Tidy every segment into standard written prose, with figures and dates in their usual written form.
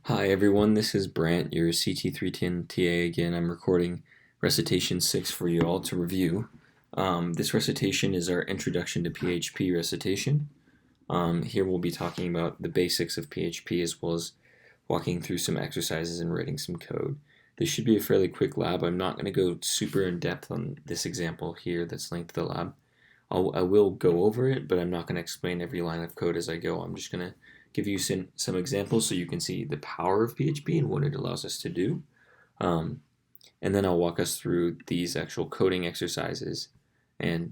Hi everyone, this is Brant, your CT310 TA again. I'm recording Recitation 6 for you all to review. This recitation is our Introduction to PHP recitation. Here we'll be talking about the basics of PHP as well as walking through some exercises and writing some code. This should be a fairly quick lab. I'm not going to go super in depth on this example here that's linked to the lab. I will go over it, but I'm not going to explain every line of code as I go. I'm just going to give you some examples so you can see the power of PHP and what it allows us to do. And then I'll walk us through these actual coding exercises and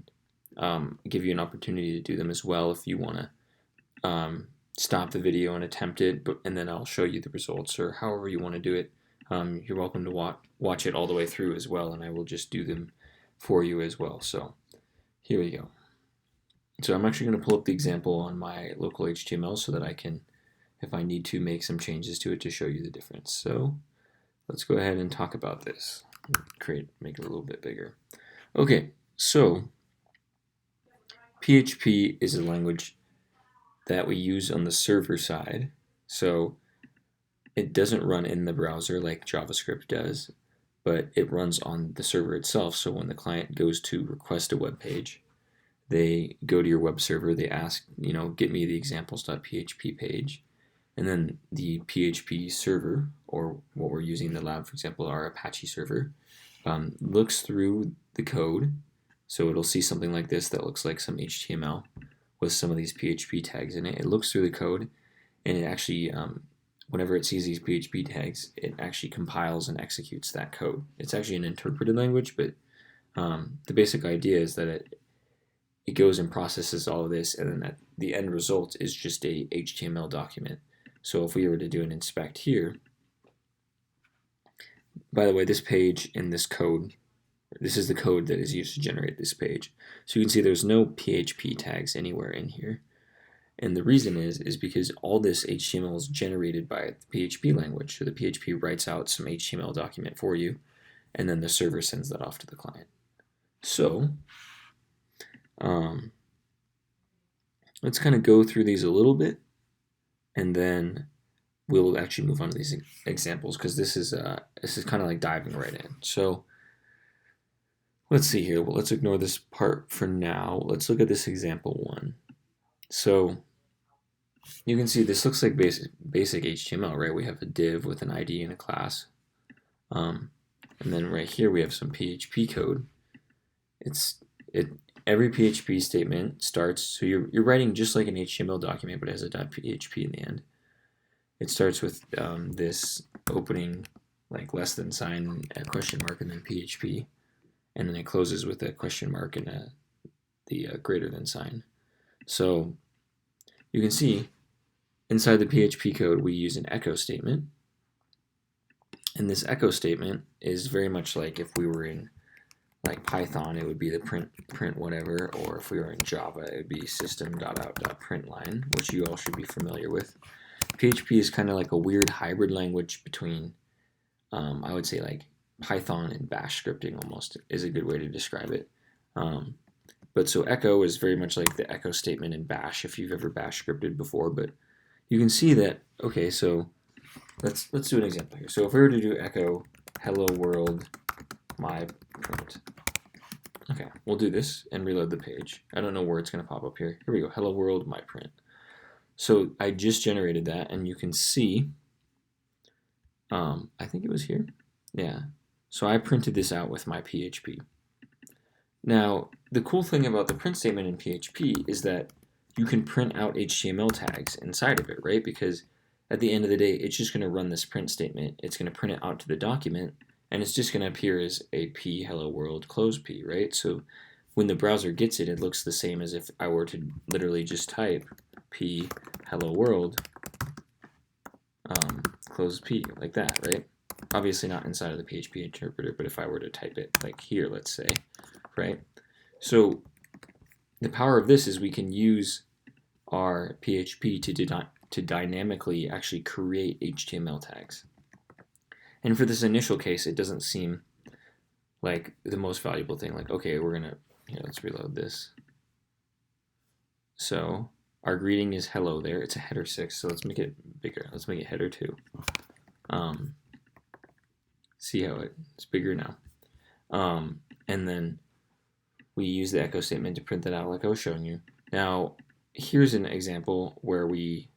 give you an opportunity to do them as well if you want to stop the video and attempt it, and then I'll show you the results, or however you want to do it. You're welcome to watch it all the way through as well, and I will just do them for you as well. So here we go. So I'm actually going to pull up the example on my local HTML so that I can, if I need to, make some changes to it to show you the difference. So let's go ahead and talk about this. Make it a little bit bigger. Okay, so PHP is a language that we use on the server side. So it doesn't run in the browser like JavaScript does, but it runs on the server itself. So when the client goes to request a web page, they go to your web server, they ask, get me the examples.php page, and then the PHP server, or what we're using in the lab, for example, our Apache server, looks through the code. So it'll see something like this that looks like some HTML with some of these PHP tags in it. It looks through the code, and it actually, whenever it sees these PHP tags, it actually compiles and executes that code. It's actually an interpreted language, but the basic idea is that it goes and processes all of this, and then the end result is just a HTML document. So if we were to do an inspect here, by the way, this page in this code, this is the code that is used to generate this page. So you can see there's no PHP tags anywhere in here. And the reason is because all this HTML is generated by the PHP language. So the PHP writes out some HTML document for you, and then the server sends that off to the client. So let's kind of go through these a little bit, and then we'll actually move on to these examples, because this is kind of like diving right in. So let's see here. Well, let's ignore this part for now. Let's look at this example one. So you can see this looks like basic HTML, right? We have a div with an ID and a class. And then right here we have some PHP code. Every PHP statement starts, so you're writing just like an HTML document, but it has a .php in the end. It starts with this opening, like less than sign, a question mark, and then PHP, and then it closes with a question mark and the greater than sign. So you can see inside the PHP code we use an echo statement, and this echo statement is very much like if we were in like Python, it would be the print whatever, or if we were in Java, it would be system.out.println, which you all should be familiar with. PHP is kind of like a weird hybrid language between, I would say, like Python and Bash scripting almost is a good way to describe it. But so echo is very much like the echo statement in Bash, if you've ever Bash scripted before. But you can see that, okay, so let's do an example here. So if we were to do echo hello world my print. Okay, we'll do this and reload the page. I don't know where it's going to pop up here. Here we go, hello world my print. So I just generated that, and you can see, I think it was here. Yeah. So I printed this out with my PHP. Now, the cool thing about the print statement in PHP is that you can print out HTML tags inside of it, right? Because at the end of the day, it's just going to run this print statement. It's going to print it out to the document, and it's just going to appear as a p hello world close p, right? So when the browser gets it, it looks the same as if I were to literally just type p hello world close p, like that, right? Obviously not inside of the PHP interpreter, but if I were to type it like here, let's say, right? So the power of this is we can use our PHP to dynamically actually create HTML tags. And for this initial case, it doesn't seem like the most valuable thing. Like, okay, let's reload this. So our greeting is hello there. It's a header 6, so let's make it bigger. Let's make it header 2. See how it's bigger now. And then we use the echo statement to print that out like I was showing you. Now, here's an example where we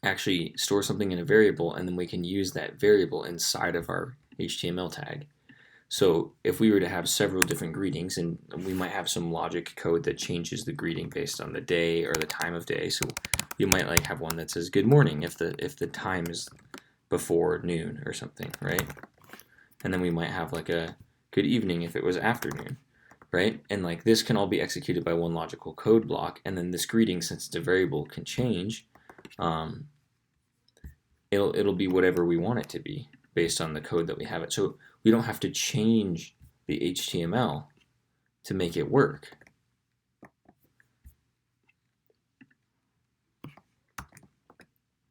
actually store something in a variable, and then we can use that variable inside of our HTML tag. So if we were to have several different greetings, and we might have some logic code that changes the greeting based on the day or the time of day. So you might like have one that says good morning if the time is before noon or something, right? And then we might have like a good evening if it was afternoon, right? And like this can all be executed by one logical code block, and then this greeting, since it's a variable, can change. It'll be whatever we want it to be based on the code that we have it. So we don't have to change the HTML to make it work.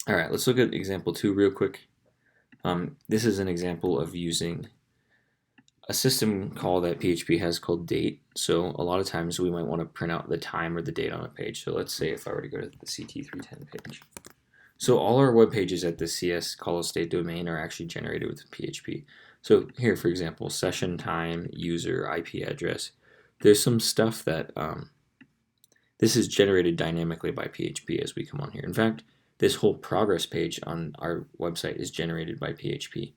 All right, let's look at example 2 real quick. This is an example of using a system call that PHP has called date. So a lot of times we might want to print out the time or the date on a page. So let's say if I were to go to the CT310 page. So all our web pages at the CS call state domain are actually generated with PHP. So here, for example, session time, user, IP address. There's some stuff that this is generated dynamically by PHP as we come on here. In fact, this whole progress page on our website is generated by PHP.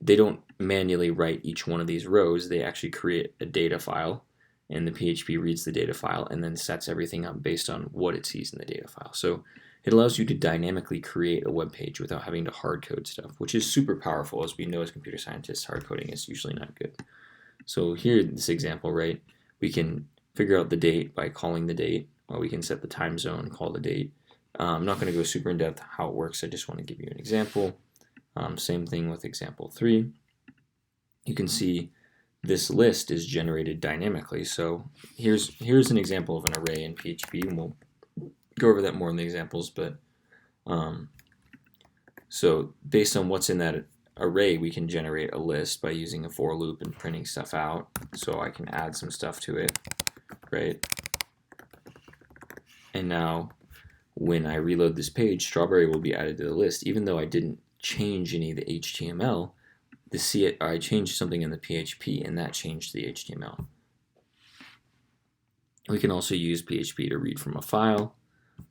They don't manually write each one of these rows. They actually create a data file, and the PHP reads the data file and then sets everything up based on what it sees in the data file. So it allows you to dynamically create a web page without having to hard code stuff, which is super powerful. As we know as computer scientists, hard coding is usually not good. So here in this example, right, we can figure out the date by calling the date, or we can set the time zone, call the date. I'm not going to go super in depth how it works. I just want to give you an example. Same thing with example 3. You can see this list is generated dynamically. So here's an example of an array in PHP, and we'll go over that more in the examples. But so based on what's in that array, we can generate a list by using a for loop and printing stuff out. So I can add some stuff to it, right? And now when I reload this page, strawberry will be added to the list, even though I didn't change any of the HTML. I changed something in the PHP, and that changed the HTML. We can also use PHP to read from a file.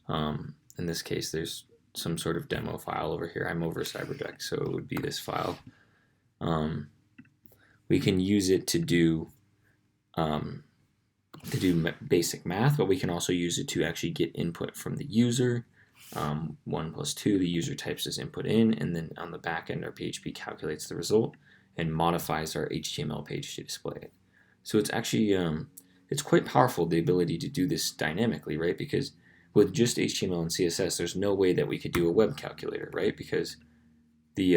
In this case, there's some sort of demo file over here. I'm over CyberDuck, so it would be this file. We can use it to do basic math, but we can also use it to actually get input from the user. 1 plus 2, the user types this input in, and then on the back end, our PHP calculates the result and modifies our HTML page to display it. So it's actually, it's quite powerful, the ability to do this dynamically, right? Because with just HTML and CSS, there's no way that we could do a web calculator, right? Because the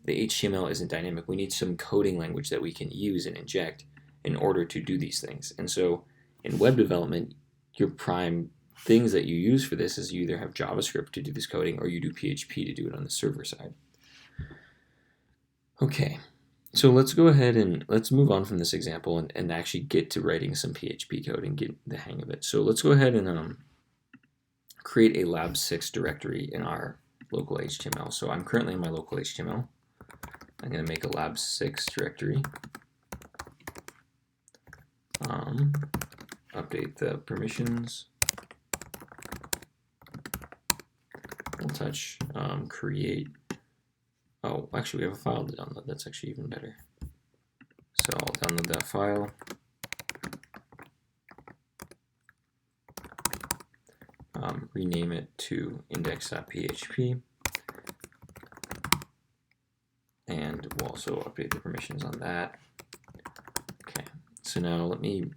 HTML isn't dynamic. We need some coding language that we can use and inject in order to do these things. And so in web development, your prime things that you use for this is you either have JavaScript to do this coding or you do PHP to do it on the server side. Okay, so let's go ahead and let's move on from this example and actually get to writing some PHP code and get the hang of it. So let's go ahead and create a lab 6 directory in our local HTML. So I'm currently in my local HTML. I'm going to make a lab 6 directory. Update the permissions. We'll touch create. Oh, actually we have a file to download. That's actually even better. So I'll download that file. Rename it to index.php. And we'll also update the permissions on that. Okay, so now let me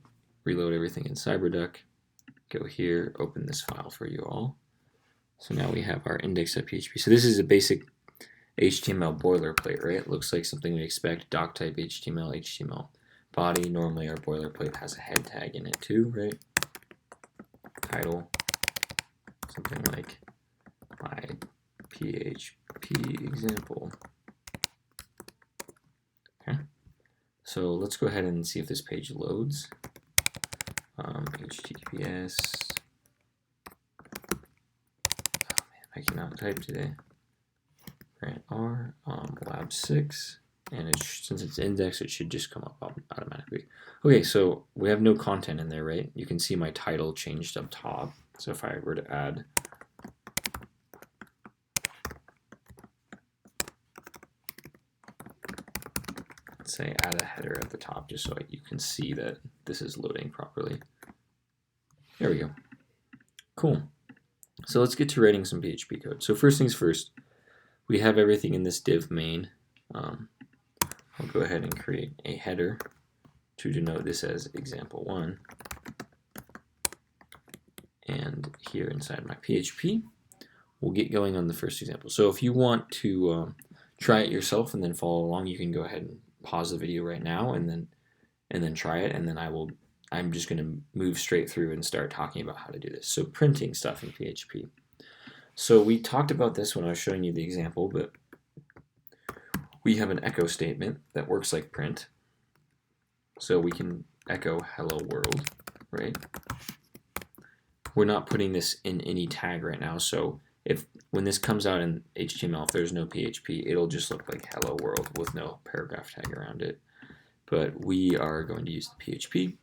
reload everything in CyberDuck. Go here, open this file for you all. So now we have our index.php. So this is a basic HTML boilerplate, right? It looks like something we expect, doc type HTML, HTML body. Normally our boilerplate has a head tag in it too, right? Title, something like my PHP example. Okay, so let's go ahead and see if this page loads. HTTPS. Oh man, I cannot type today. grant R, lab 6, and since it's indexed, it should just come up automatically. Okay, so we have no content in there, right? You can see my title changed up top. So if I were to add say add a header at the top just so you can see that this is loading properly. There we go. Cool. So let's get to writing some PHP code. So first things first, we have everything in this div main. I'll go ahead and create a header to denote this as example1. And here inside my PHP, we'll get going on the first example. So if you want to try it yourself and then follow along, you can go ahead and pause the video right now and then try it, and then I'm just going to move straight through and start talking about how to do this. So printing stuff in PHP. So we talked about this when I was showing you the example, but we have an echo statement that works like print. So we can echo hello world, right? We're not putting this in any tag right now, so when this comes out in HTML, if there's no PHP, it'll just look like hello world with no paragraph tag around it. But we are going to use the PHP.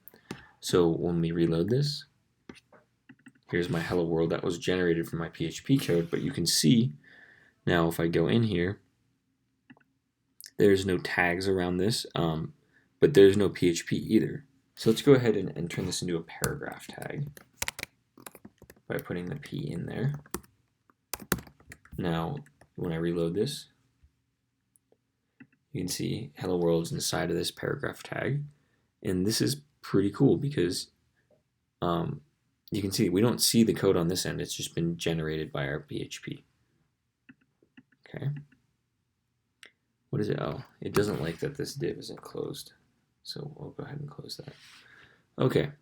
So when we reload this, here's my hello world that was generated from my PHP code, but you can see now if I go in here, there's no tags around this, but there's no PHP either. So let's go ahead and turn this into a paragraph tag by putting the P in there. Now, when I reload this, you can see hello world's inside of this paragraph tag, and this is pretty cool because you can see we don't see the code on this end. It's just been generated by our PHP. Okay. What is it? Oh, it doesn't like that this div isn't closed, so we'll go ahead and close that. Okay.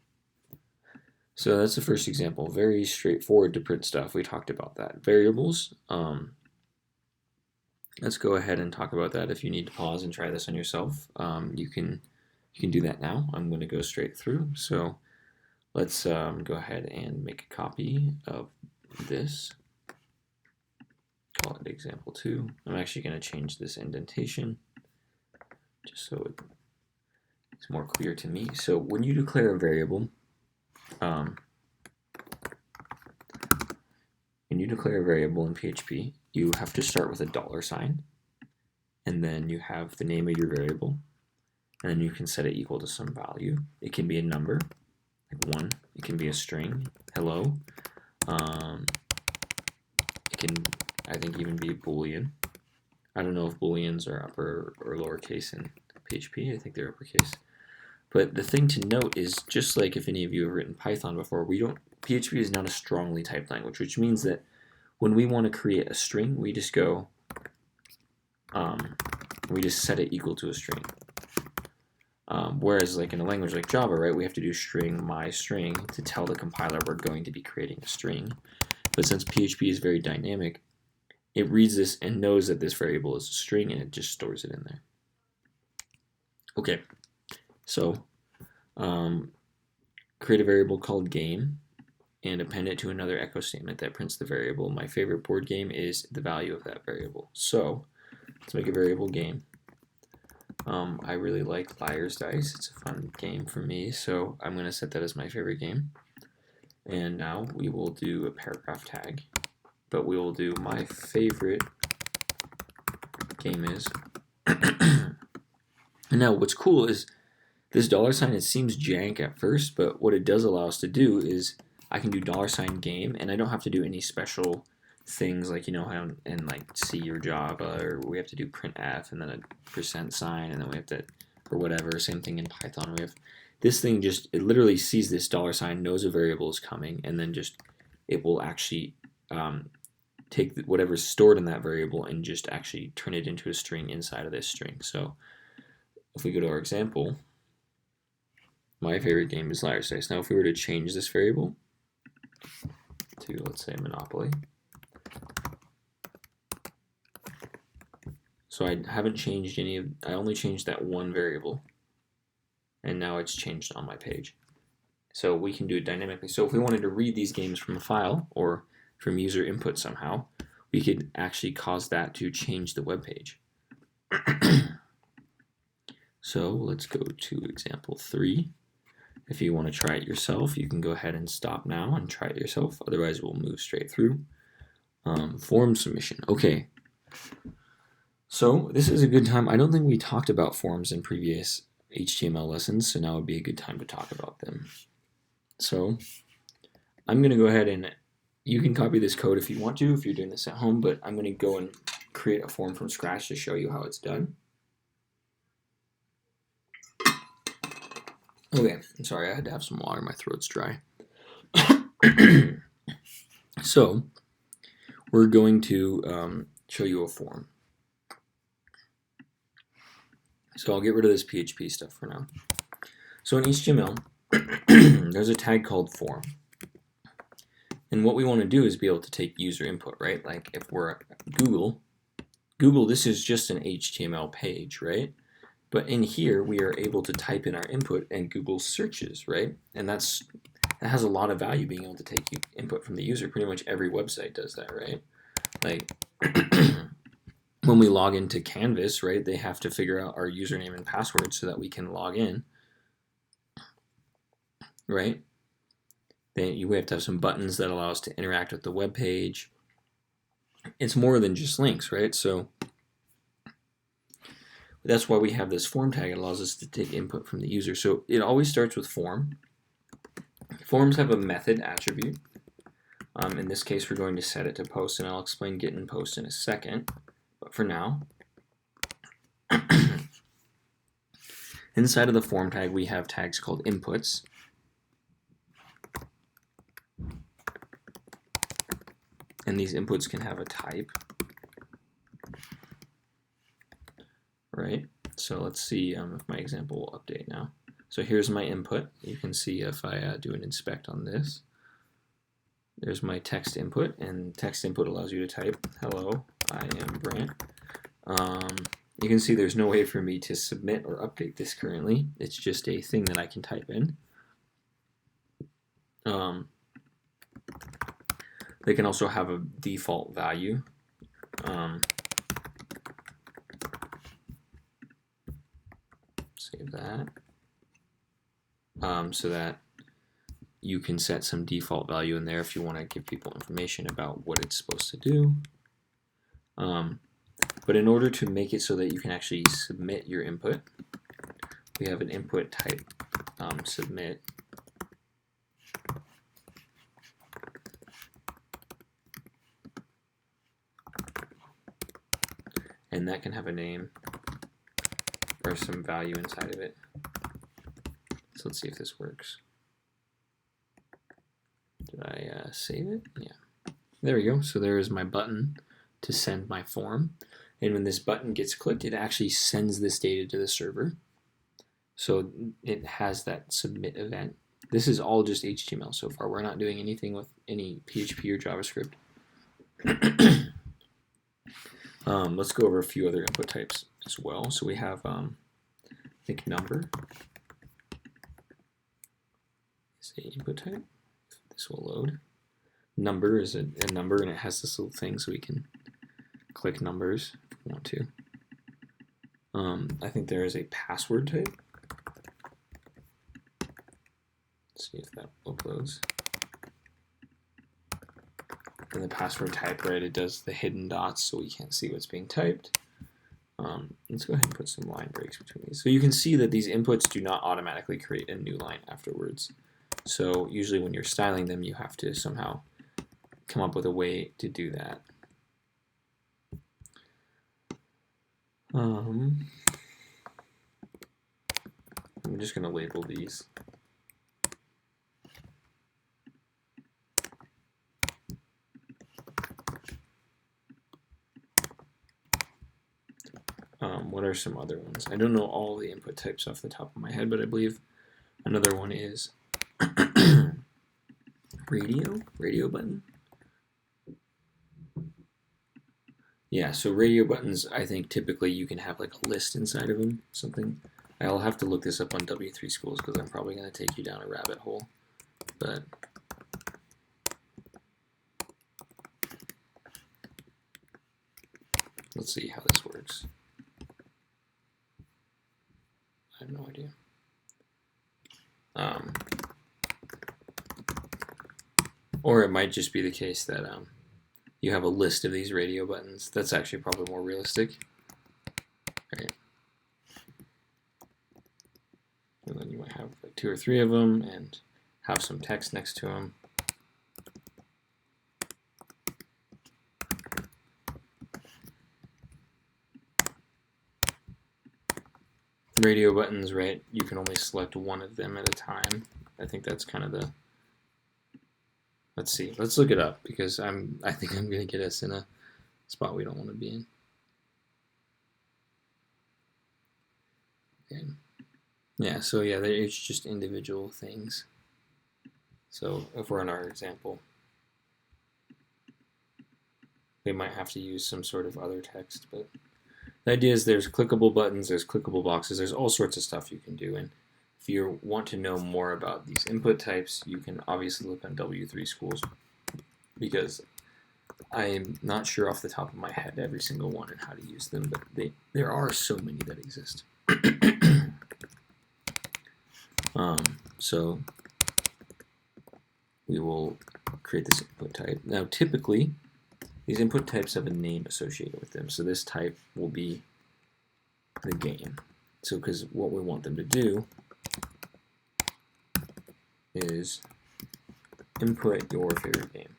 So that's the first example. Very straightforward to print stuff. We talked about that. Variables. Let's go ahead and talk about that. If you need to pause and try this on yourself, you can do that now. I'm going to go straight through. So let's go ahead and make a copy of this. Call it example 2. I'm actually going to change this indentation just so it's more clear to me. So when you declare a variable, in PHP, you have to start with a $, and then you have the name of your variable, and then you can set it equal to some value. It can be a number, like 1. It can be a string, hello. It can, I think, even be a Boolean. I don't know if Booleans are upper or lowercase in PHP. I think they're uppercase. But the thing to note is, just like if any of you have written Python before, PHP is not a strongly typed language, which means that when we want to create a string, we just go, we just set it equal to a string. Whereas like in a language like Java, right, we have to do string myString to tell the compiler we're going to be creating a string. But since PHP is very dynamic, it reads this and knows that this variable is a string, and it just stores it in there. Okay, so create a variable called game and append it to another echo statement that prints the variable. My favorite board game is the value of that variable. So let's make a variable game. I really like Liar's Dice. It's a fun game for me, so I'm going to set that as my favorite game. And now we will do a paragraph tag, but we will do my favorite game is. And now what's cool is this $, it seems jank at first, but what it does allow us to do is I can do $game, and I don't have to do any special things like, you know, how in like C or Java, or we have to do printf and then a %, and then we have to, or whatever. Same thing in Python. We have this thing, just it literally sees this $, knows a variable is coming, and then just it will actually take whatever's stored in that variable and just actually turn it into a string inside of this string. So if we go to our example, my favorite game is Liar's Dice. Now if we were to change this variable to, let's say, Monopoly. So I haven't changed I only changed that one variable, and now it's changed on my page. So we can do it dynamically. So if we wanted to read these games from a file or from user input somehow, we could actually cause that to change the web page. So let's go to example 3. If you want to try it yourself, you can go ahead and stop now and try it yourself. Otherwise, we'll move straight through. Form submission. Okay. So this is a good time. I don't think we talked about forms in previous HTML lessons, so now would be a good time to talk about them. So I'm going to go ahead and you can copy this code if you want to, if you're doing this at home, but I'm going to go and create a form from scratch to show you how it's done. Okay, I'm sorry, I had to have some water, my throat's dry. So we're going to show you a form. So I'll get rid of this PHP stuff for now. So in HTML, there's a tag called form. And what we want to do is be able to take user input, right? Like if we're Google, this is just an HTML page, right? But in here, we are able to type in our input and Google searches, right? And that has a lot of value, being able to take input from the user. Pretty much every website does that, right? Like when we log into Canvas, right, they have to figure out our username and password so that we can log in, right? Then we have to have some buttons that allow us to interact with the web page. It's more than just links, right? So that's why we have this form tag. It allows us to take input from the user. So it always starts with form. Forms have a method attribute. In this case, we're going to set it to post, and I'll explain get and post in a second. But for now, inside of the form tag, we have tags called inputs. And these inputs can have a type, right? So let's see if my example will update now. So here's my input. You can see if I do an inspect on this. There's my text input, and text input allows you to type, hello, I am Brant. You can see there's no way for me to submit or update this currently. It's just a thing that I can type in. They can also have a default value. Save that. So that you can set some default value in there if you want to give people information about what it's supposed to do. But in order to make it so that you can actually submit your input, we have an input type submit. And that can have a name or some value inside of it. So let's see if this works. Did I save it? Yeah. There we go. So there is my button to send my form. And when this button gets clicked, it actually sends this data to the server. So it has that submit event. This is all just HTML so far. We're not doing anything with any PHP or JavaScript. Let's go over a few other input types as well. So we have, I think, number is an input type. This will load. Number is a number, and it has this little thing so we can click numbers if we want to. I think there is a password type. Let's see if that uploads. And the password type, right, it does the hidden dots so we can't see what's being typed. Let's go ahead and put some line breaks between these. So you can see that these inputs do not automatically create a new line afterwards. So usually when you're styling them, you have to somehow come up with a way to do that. I'm just going to label these. What are some other ones? I don't know all the input types off the top of my head, but I believe another one is radio button. Yeah, so radio buttons, I think typically you can have like a list inside of them, something. I'll have to look this up on W3 Schools because I'm probably going to take you down a rabbit hole. But Let's see how this works. I have no idea. Or it might just be the case that you have a list of these radio buttons. That's actually probably more realistic. Right. And then you might have like 2 or 3 of them and have some text next to them. Radio buttons, right? You can only select one of them at a time. I think that's kind of the. Let's see. Let's look it up because I think I'm going to get us in a spot we don't want to be in. Okay. Yeah. So yeah, it's just individual things. So if we're in our example, we might have to use some sort of other text, but the idea is there's clickable buttons, there's clickable boxes, there's all sorts of stuff you can do. And if you want to know more about these input types, you can obviously look on W3 Schools, because I'm not sure off the top of my head every single one and how to use them, but there are so many that exist. So we will create this input type. Now typically, these input types have a name associated with them. So this type will be the game. So because what we want them to do is input your favorite game.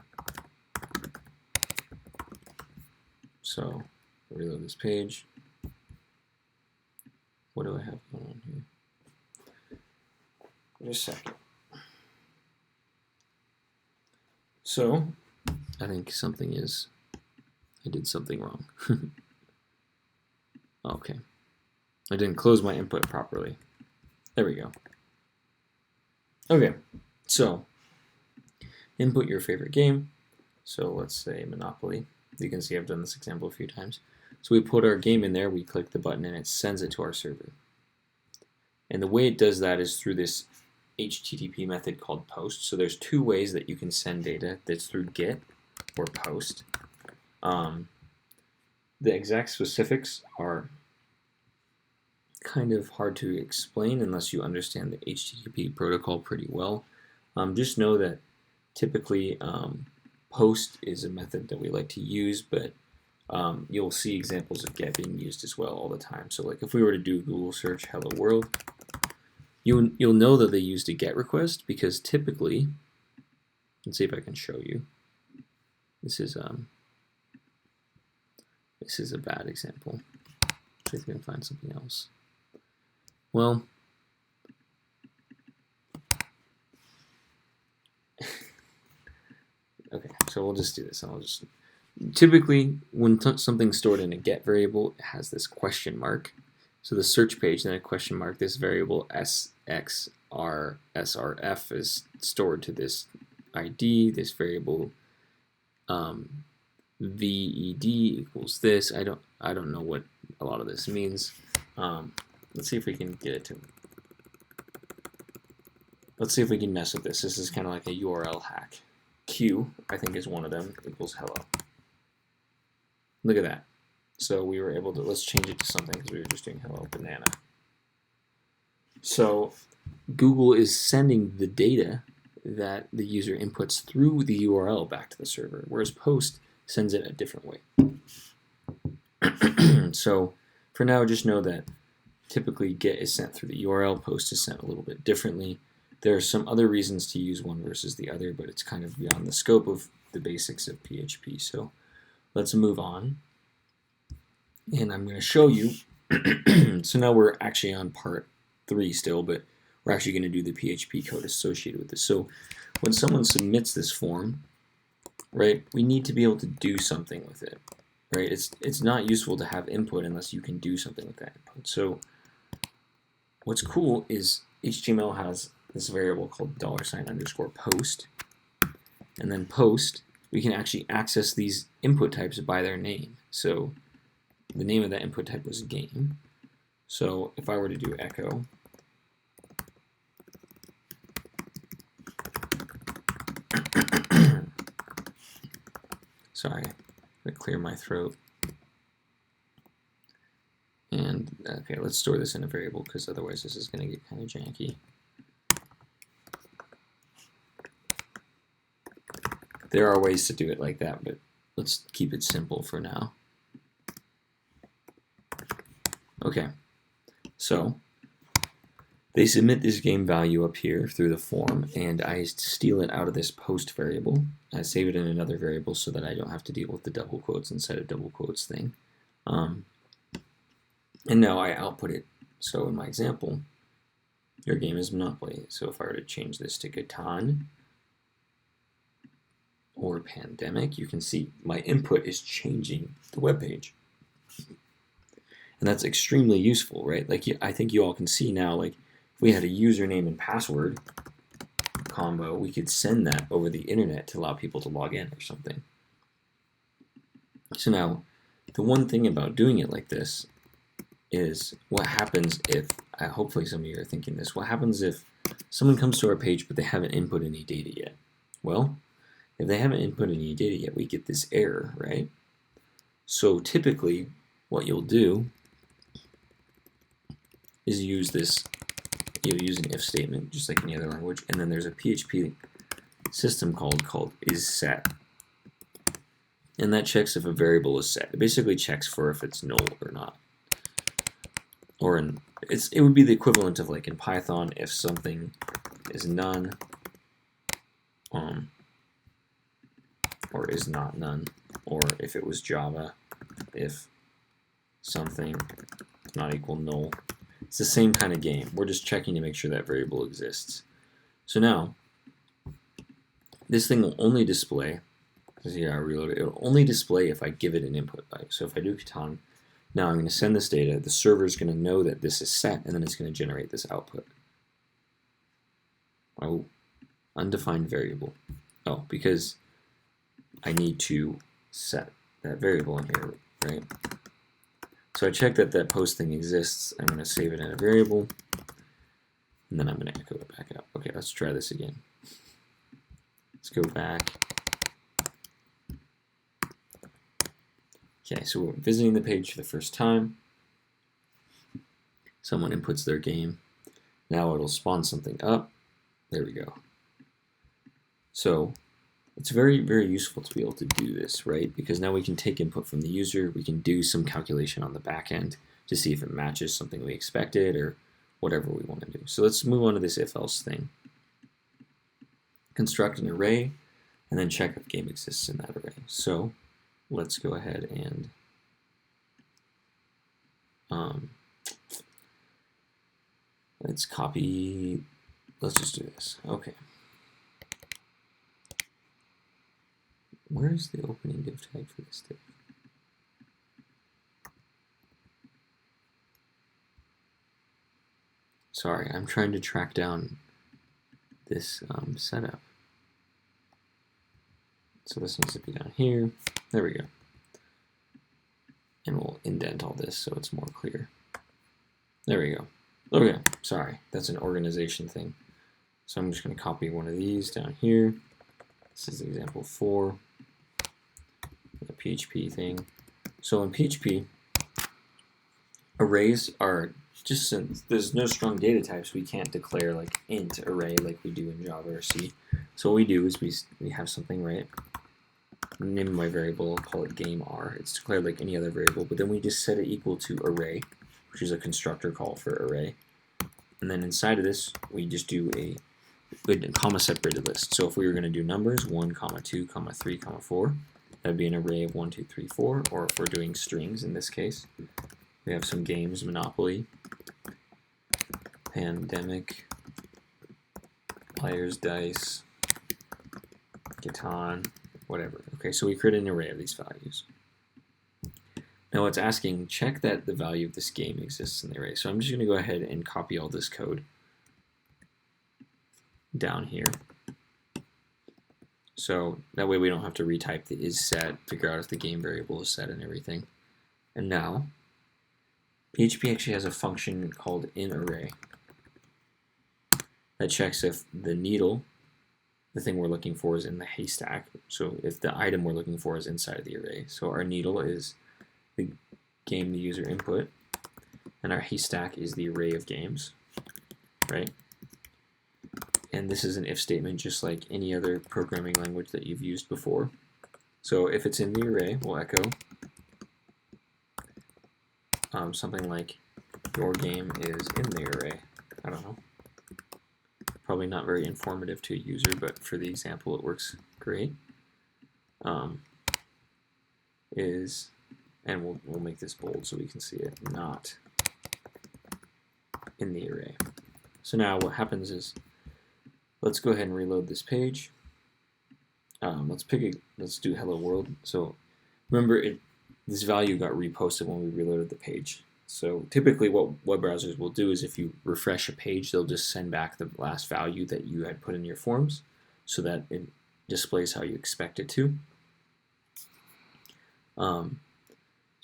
So reload this page. What do I have going on here? Just a second. So I think I did something wrong. Okay. I didn't close my input properly. There we go. Okay, so input your favorite game. So let's say Monopoly. You can see I've done this example a few times. So we put our game in there, we click the button, and it sends it to our server. And the way it does that is through this HTTP method called post. So there's 2 ways that you can send data. That's through GET or POST. The exact specifics are kind of hard to explain unless you understand the HTTP protocol pretty well. Just know that typically POST is a method that we like to use, but you'll see examples of GET being used as well all the time. So like if we were to do Google search hello world, you'll know that they used a GET request, because typically, let's see if I can show you. This is a bad example. See if we can find something else. Well, okay, so we'll just do this. Typically, when something's stored in a GET variable, it has this question mark. So the search page, then a question mark, this variable SXRSRF is stored to this ID, this variable VED equals this. I don't know what a lot of this means. Let's see if we can get it to. Let's see if we can mess with this. This is kind of like a URL hack. Q, I think, is one of them, equals hello. Look at that. So we were able to, let's change it to something because we were just doing hello banana. So Google is sending the data that the user inputs through the URL back to the server, whereas POST sends it a different way. So for now, just know that typically GET is sent through the URL, POST is sent a little bit differently. There are some other reasons to use one versus the other, but it's kind of beyond the scope of the basics of PHP. So let's move on. And I'm going to show you. So now we're actually on part 3 still, but we're actually going to do the PHP code associated with this. So when someone submits this form, right, we need to be able to do something with it, right? It's not useful to have input unless you can do something with that input. So what's cool is HTML has this variable called $_post, and then post, we can actually access these input types by their name. So the name of that input type was game. So if I were to do echo, sorry, I'm going to clear my throat. And okay, let's store this in a variable because otherwise this is going to get kind of janky. There are ways to do it like that, but let's keep it simple for now. Okay, so they submit this game value up here through the form, and I steal it out of this post variable. I save it in another variable so that I don't have to deal with the double quotes instead of double quotes thing. And now I output it. So in my example, your game is Monopoly. So if I were to change this to Catan or Pandemic, you can see my input is changing the web page. And that's extremely useful, right? Like I think you all can see now, like if we had a username and password combo, we could send that over the internet to allow people to log in or something. So now, the one thing about doing it like this is what happens if, hopefully some of you are thinking this, what happens if someone comes to our page but they haven't input any data yet? Well, if they haven't input any data yet, we get this error, right? So typically, what you'll do is use this, you'll use an if statement, just like any other language, and then there's a PHP system called isSet. And that checks if a variable is set. It basically checks for if it's null or not. Or it would be the equivalent of like in Python if something is none, or is not none, or if it was Java, if something not equal null. It's the same kind of game. We're just checking to make sure that variable exists. So now, this thing will only display, I reload it, it'll only display if I give it an input value. So if I do Catan, now I'm going to send this data, the server is going to know that this is set, and then it's going to generate this output. Oh, undefined variable. Oh, because I need to set that variable in here, right? So I check that that post thing exists. I'm going to save it in a variable, and then I'm going to echo it back out. Okay, let's try this again. Let's go back. Okay, so we're visiting the page for the first time. Someone inputs their game. Now it'll spawn something up. There we go. So it's very, very useful to be able to do this, right? Because now we can take input from the user. We can do some calculation on the back end to see if it matches something we expected or whatever we want to do. So let's move on to this if-else thing. Construct an array, and then check if game exists in that array. So let's go ahead and let's copy, let's just do this. Okay. Where's the opening div tag for this div? Sorry, I'm trying to track down this setup. So this needs to be down here. There we go. And we'll indent all this so it's more clear. There we go. Okay, sorry, that's an organization thing. So I'm just going to copy one of these down here. This is example 4, the PHP thing. So in PHP, arrays are just, since there's no strong data types, we can't declare like int array like we do in Java or C. So what we do is we have something, right? Name my variable, I'll call it game R. It's declared like any other variable, but then we just set it equal to array, which is a constructor call for array. And then inside of this, we just do a comma separated list. So if we were going to do numbers, 1, 2, 3, 4, that'd be an array of 1, 2, 3, 4. Or if we're doing strings in this case, we have some games, Monopoly, Pandemic, Players, Dice, Catan, whatever. Okay, so we create an array of these values. Now it's asking, check that the value of this game exists in the array. So I'm just going to go ahead and copy all this code down here. So that way we don't have to retype the isSet, figure out if the game variable is set and everything. And now, PHP actually has a function called inArray that checks if the needle, the thing we're looking for, is in the haystack. So if the item we're looking for is inside of the array. So our needle is the game the user input. and our haystack is the array of games, right? And this is an if statement just like any other programming language that you've used before. So if it's in the array, we'll echo something like your game is in the array. I don't know. Probably not very informative to a user, but for the example it works great. And we'll make this bold so we can see it, not in the array. So now what happens is, let's go ahead and reload this page. Let's do hello world. So remember, this value got reposted when we reloaded the page. So typically what web browsers will do is if you refresh a page, they'll just send back the last value that you had put in your forms so that it displays how you expect it to.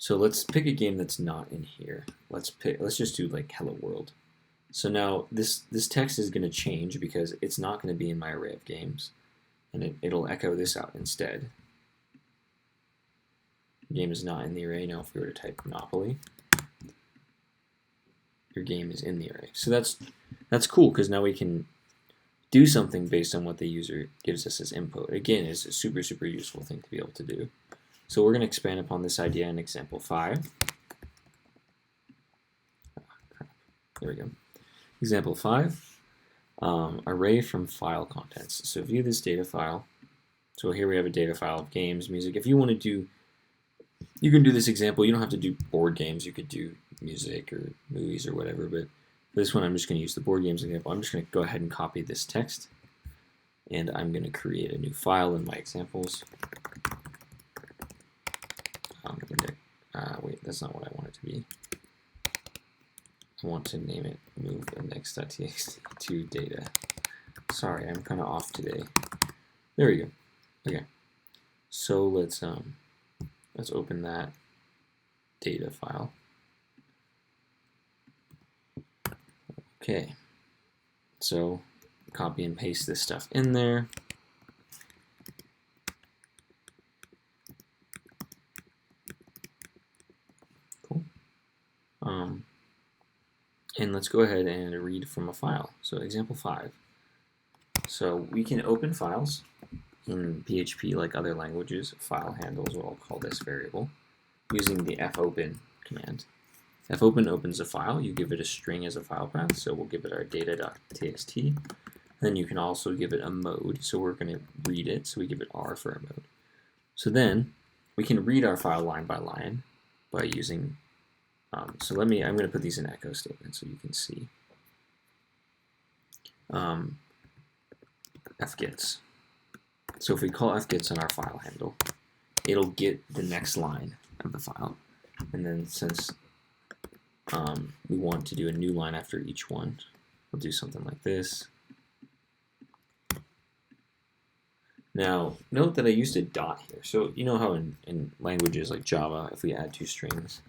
So let's pick a game that's not in here. Let's just do like hello world. So now this text is going to change because it's not going to be in my array of games, and it'll echo this out instead. The game is not in the array. Now if we were to type Monopoly, your game is in the array. So that's cool because now we can do something based on what the user gives us as input. Again, it's a super, super useful thing to be able to do. So we're going to expand upon this idea in example 5. There we go. Example 5, array from file contents. So view this data file. So here we have a data file of games, music. If you want to do, you can do this example. You don't have to do board games. You could do music or movies or whatever. But for this one, I'm just going to use the board games example. I'm just going to go ahead and copy this text, and I'm going to create a new file in my examples. Wait, that's not what I want it to be. I want to name it move index.txt to data. Sorry, I'm kind of off today. There we go. Okay, so let's open that data file. Okay, so copy and paste this stuff in there. Cool. And let's go ahead and read from a file. So example 5. So we can open files in PHP like other languages. File handles, what I'll call this variable, using the fopen command. Fopen opens a file. You give it a string as a file path, so we'll give it our data.txt. Then you can also give it a mode, so we're going to read it, so we give it R for our mode. So then we can read our file line by line by using so I'm going to put these in echo statements so you can see. Fgets. So if we call fgets on our file handle, it'll get the next line of the file. And then since we want to do a new line after each one, we'll do something like this. Now, note that I used a dot here. So you know how in languages like Java, if we add two strings,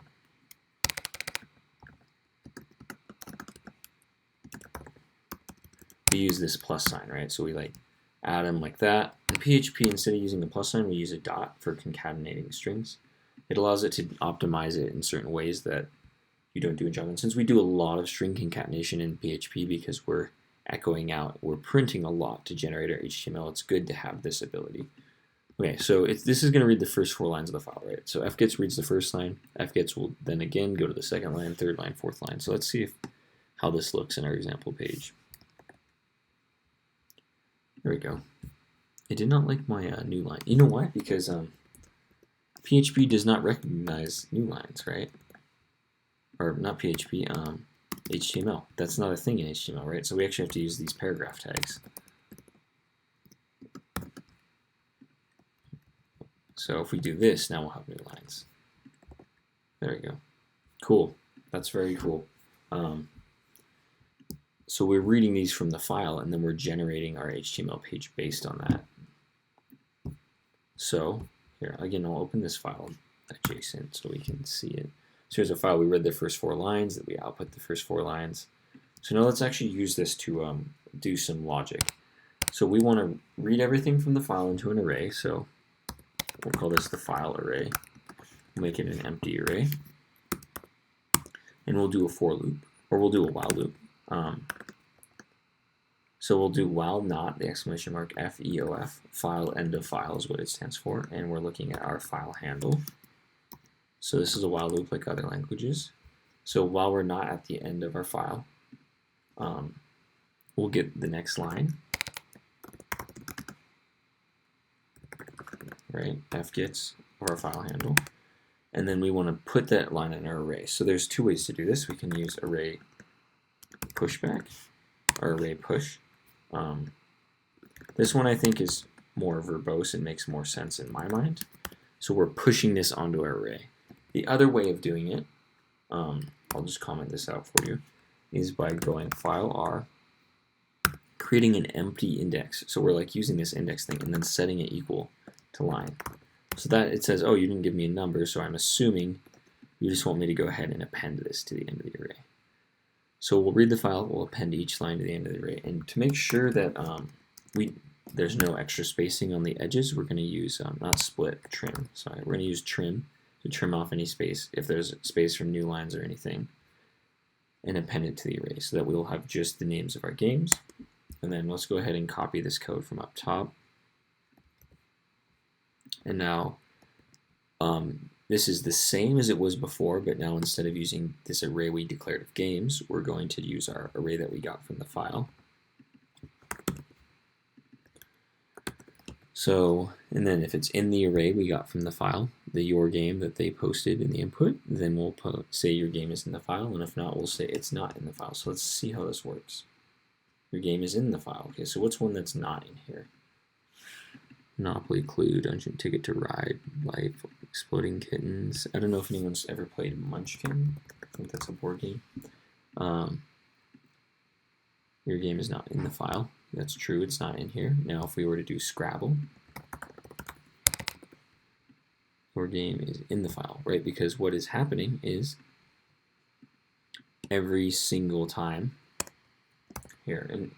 we use this plus sign, right? So we like add them like that. In PHP, instead of using a plus sign, we use a dot for concatenating strings. It allows it to optimize it in certain ways that you don't do in Java. And since we do a lot of string concatenation in PHP because we're echoing out, we're printing a lot to generate our HTML, it's good to have this ability. Okay, so this is going to read the first 4 lines of the file, right? So fgets reads the first line. Fgets will then again go to the second line, third line, fourth line. So let's see how this looks in our example page. There we go. It did not like my new line. You know why? Because PHP does not recognize new lines, right? Or not PHP, HTML. That's not a thing in HTML, right? So we actually have to use these paragraph tags. So if we do this, now we'll have new lines. There we go. Cool. That's very cool. So we're reading these from the file, and then we're generating our HTML page based on that. So here, again, I'll open this file adjacent so we can see it. So here's a file. We read the first 4 lines, that we output the first 4 lines. So now let's actually use this to do some logic. So we want to read everything from the file into an array. So we'll call this the file array. We'll make it an empty array. and we'll do a for loop, or we'll do a while loop. So we'll do while not, the exclamation mark, FEOF, file end of file is what it stands for, and we're looking at our file handle. So this is a while loop like other languages. So while we're not at the end of our file, we'll get the next line, right, fgets of our file handle, and then we want to put that line in our array. So there's two ways to do this. We can use array pushback or array push. This one I think is more verbose and makes more sense in my mind. So we're pushing this onto our array. The other way of doing it, I'll just comment this out for you, is by going file R, creating an empty index. So we're like using this index thing and then setting it equal to line. So that it says, oh, you didn't give me a number, so I'm assuming you just want me to go ahead and append this to the end of the array. So we'll read the file, we'll append each line to the end of the array, and to make sure that there's no extra spacing on the edges, we're going to use, not split, trim. Sorry, we're going to use trim to trim off any space, if there's space from new lines or anything, and append it to the array so that we'll have just the names of our games. And then let's go ahead and copy this code from up top. And now this is the same as it was before, but now instead of using this array we declared of games, we're going to use our array that we got from the file. So, and then if it's in the array we got from the file, the your game that they posted in the input, then we'll say your game is in the file, and if not, we'll say it's not in the file. So let's see how this works. Your game is in the file. Okay, so what's one that's not in here? Monopoly, Clue, Dungeon Ticket to Ride, Life, Exploding Kittens. I don't know if anyone's ever played Munchkin. I think that's a board game. Your game is not in the file. That's true, it's not in here. Now if we were to do Scrabble, your game is in the file, right? Because what is happening is every single time here, and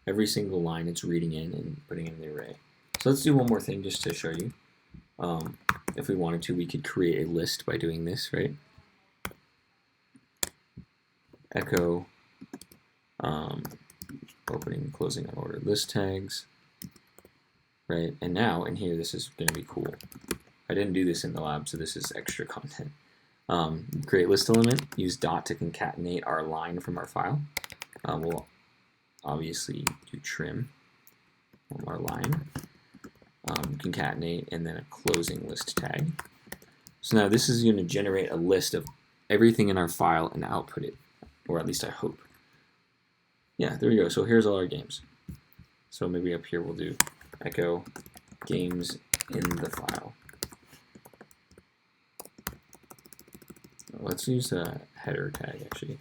every single line it's reading in and putting in the array. So let's do one more thing just to show you. If we wanted to, we could create a list by doing this, right? Echo opening and closing unordered list tags, right? And now in here, this is going to be cool. I didn't do this in the lab, so this is extra content. Create list element, use dot to concatenate our line from our file. We'll obviously do trim on our line, concatenate, and then a closing list tag. So now this is going to generate a list of everything in our file and output it, or at least I hope. Yeah, there we go. So here's all our games. So maybe up here we'll do echo games in the file. Let's use a header tag actually.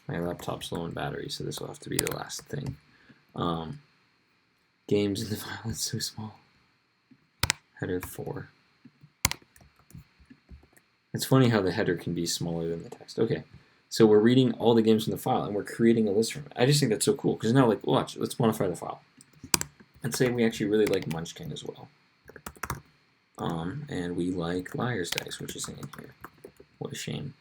My laptop's low on battery, so this will have to be the last thing. Games in the file, that's so small. Header 4. It's funny how the header can be smaller than the text. Okay. So we're reading all the games from the file, and we're creating a list from it. I just think that's so cool, because now, like, watch, let's modify the file. Let's say we actually really like Munchkin as well. And we like Liar's Dice, which is in here. What a shame.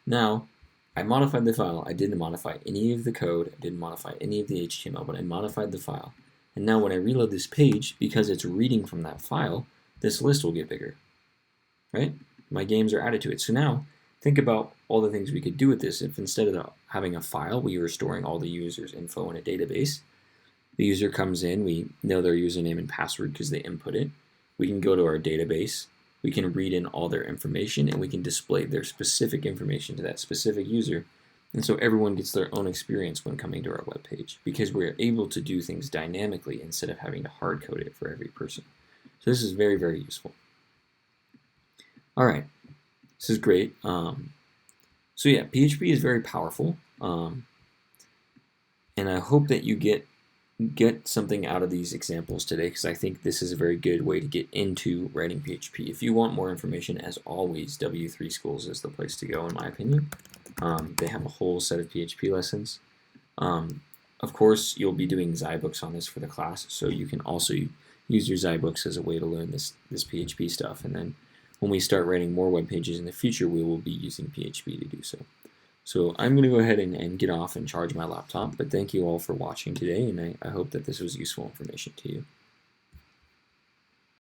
Now, I modified the file. I didn't modify any of the code. I didn't modify any of the HTML, but I modified the file. And now when I reload this page, because it's reading from that file, this list will get bigger, right? My games are added to it. So now, think about all the things we could do with this if instead of having a file, we were storing all the user's info in a database. The user comes in, we know their username and password because they input it. We can go to our database, we can read in all their information, and we can display their specific information to that specific user. And so everyone gets their own experience when coming to our web page because we're able to do things dynamically instead of having to hard code it for every person. So this is very, very useful. All right, this is great. So yeah, PHP is very powerful, and I hope that you get something out of these examples today, because I think this is a very good way to get into writing PHP. If you want more information, as always, W3 Schools is the place to go, in my opinion. They have a whole set of PHP lessons. Of course, you'll be doing Zybooks on this for the class, so you can also use your Zybooks as a way to learn this PHP stuff. And then when we start writing more web pages in the future, we will be using PHP to do so. So I'm going to go ahead and get off and charge my laptop, but thank you all for watching today, and I hope that this was useful information to you.